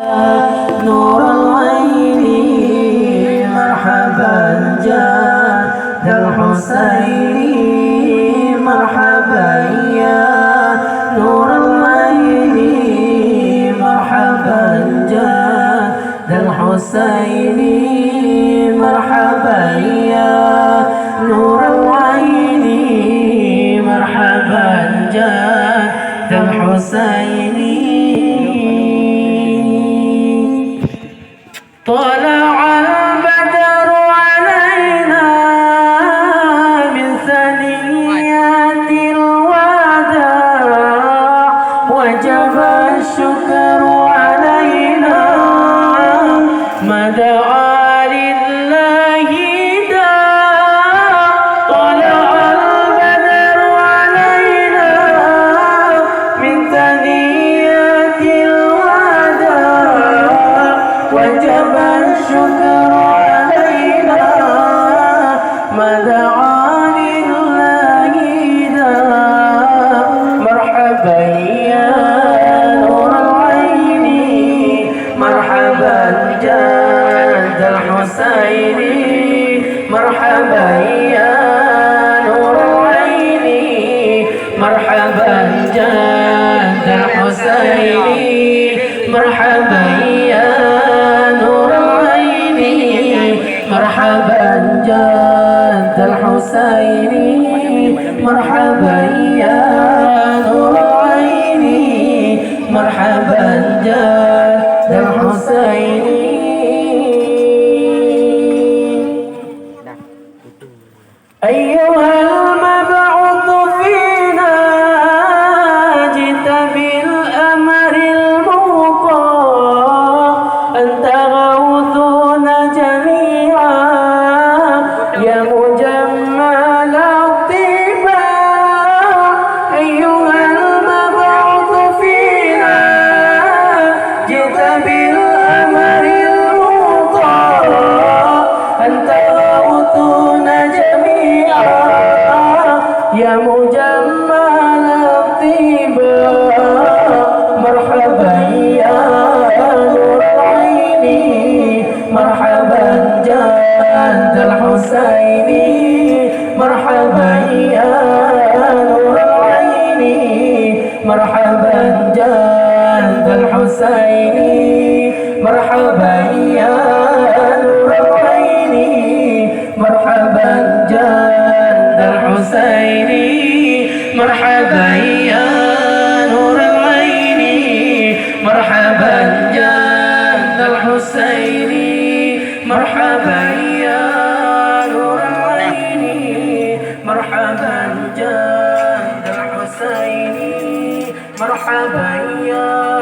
نور العين مرحبا جاد الحسين مرحبا يا نور العين مرحبا جاد الحسين مرحبا يا نور العين مرحبا جاد الحسين طلع البدر علينا من ثنيات الوداع وجب الشكر علينا ما دعا لله داع طلع البدر علينا من ثنيات الوداع وجب الشكر علينا ما دعا لله داع مرحبا يا نور العين مرحبا جاد الحسين مرحبا يا نور العين مرحبا جاد الحسين مرحبا يا مرحبا جاد الحسين مرحبا يا نور العين مرحبا جاد الحسين أيها المبعوث فينا جئت بالأمر المطاع أنت غوثنا جميعا يا مجمل الطباع أيها المبعوث فينا جئت بالأمر المطاع أنت غوثنا جميعا يا مجمل الطباع مرحبا يا نور العين مرحبا جاد الحسين مرحبا يا نور العين مرحبا جاد الحسين مرحبا يا نور العين مرحبا جاد الحسين مرحبا يا نور العين مرحبا جاد الحسين مرحبا يا نور العين مرحبا جاد الحسين مرحبا يا